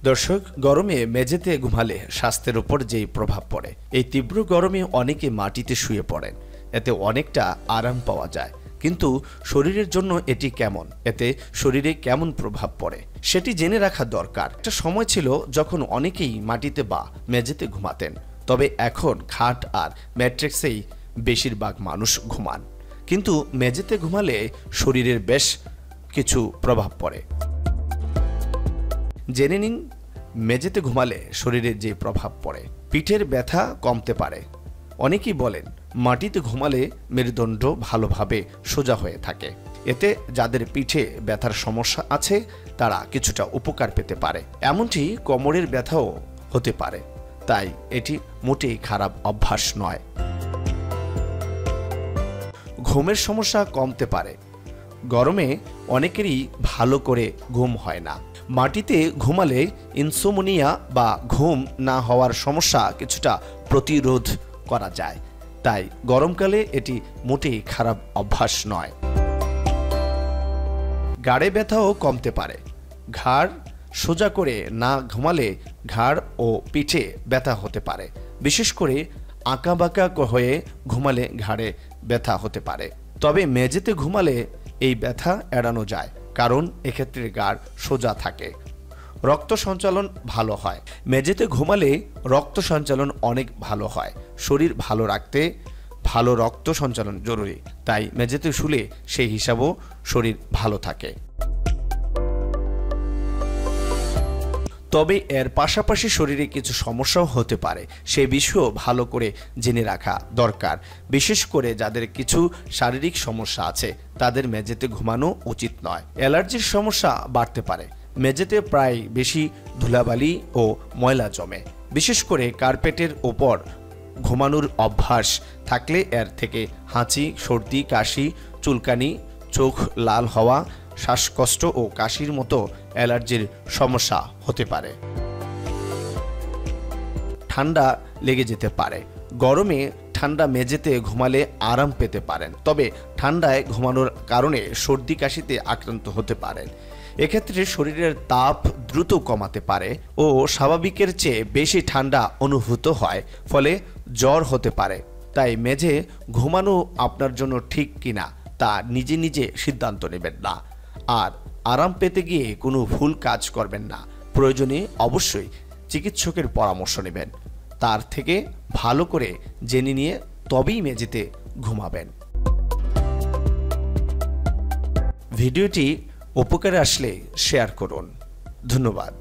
দর্শক, গরমে মেঝেতে ঘুমালে স্বাস্থ্যের উপর যেই প্রভাব পড়ে, এই তীব্র গরমে অনেকে মাটিতে শুয়ে পড়েন। এতে অনেকটা আরাম পাওয়া যায়, কিন্তু শরীরের জন্য এটি কেমন, এতে শরীরে কেমন প্রভাব পড়ে সেটি জেনে রাখা দরকার। একটা সময় ছিল যখন অনেকেই মাটিতে বা মেঝেতে ঘুমাতেন, তবে এখন খাট আর ম্যাট্রেক্সেই বেশিরভাগ মানুষ ঘুমান। কিন্তু মেঝেতে ঘুমালে শরীরের বেশ কিছু প্রভাব পড়ে। জেনে নিন মেঝেতে ঘুমালে শরীরের যে প্রভাব পড়ে। পিঠের ব্যথা কমতে পারে। অনেকেই বলেন মাটিতে ঘুমালে মেরুদণ্ড ভালোভাবে সোজা হয়ে থাকে। এতে যাদের পিঠে ব্যথার সমস্যা আছে তারা কিছুটা উপকার পেতে পারে। এমনকি কোমরের ব্যথাও হতে পারে, তাই এটি মোটেই খারাপ অভ্যাস নয়। ঘুমের সমস্যা কমতে পারে। গরমে অনেকেরই ভালো করে ঘুম হয় না। মাটিতে ঘুমালে ইনসোমনিয়া বা ঘুম না হওয়ার সমস্যা কিছুটা প্রতিরোধ করা যায়, তাই গরমকালে এটি মোটেই খারাপ অভ্যাস নয়। ঘাড়ে ব্যথাও কমতে পারে। ঘাড় সোজা করে না ঘুমালে ঘাড় ও পিঠে ব্যথা হতে পারে। বিশেষ করে আঁকাবাঁকা হয়ে ঘুমালে ঘাড়ে ব্যথা হতে পারে। তবে মেঝেতে ঘুমালে এই ব্যথা এড়ানো যায়, কারণ এক্ষেত্রে ঘাড় সোজা থাকে। রক্ত সঞ্চালন ভালো হয়। মেঝেতে ঘুমালে রক্ত সঞ্চালন অনেক ভালো হয়। শরীর ভালো রাখতে ভালো রক্ত সঞ্চালন জরুরি, তাই মেঝেতে শুলে সেই হিসাবেও শরীর ভালো থাকে। তবে এর পাশাপাশি শরীরে কিছু সমস্যাও হতে পারে, সে বিষয়েও ভালো করে জেনে রাখা দরকার। বিশেষ করে যাদের কিছু শারীরিক সমস্যা আছে তাদের মেঝেতে ঘুমানো উচিত নয়। অ্যালার্জির সমস্যা বাড়তে পারে। মেঝেতে প্রায় বেশি ধুলাবালি ও ময়লা জমে। বিশেষ করে কার্পেটের ওপর ঘুমানোর অভ্যাস থাকলে এর থেকে হাঁচি, সর্দি, কাশি, চুলকানি, চোখ লাল হওয়া, শ্বাসকষ্ট ও কাশির মতো অ্যালার্জির সমস্যা হতে পারে। ঠান্ডা লেগে যেতে পারে। গরমে ঠান্ডা মেঝেতে ঘুমালে আরাম পেতে পারেন, তবে ঠান্ডায় ঘুমানোর কারণে সর্দি কাশিতে আক্রান্ত হতে পারেন। এক্ষেত্রে শরীরের তাপ দ্রুত কমাতে পারে ও স্বাভাবিকের চেয়ে বেশি ঠান্ডা অনুভূত হয়, ফলে জ্বর হতে পারে। তাই মেঝে ঘুমানো আপনার জন্য ঠিক কিনা তা নিজে নিজে সিদ্ধান্ত নেবেন না, আর আরাম পেতে গিয়ে কোনো ভুল কাজ করবেন না। প্রয়োজনে অবশ্যই চিকিৎসকের পরামর্শ নেবেন, তার থেকে ভালো করে জেনে নিয়ে তবেই মেঝেতে ঘুমাবেন। ভিডিওটি উপকারে আসলে শেয়ার করুন। ধন্যবাদ।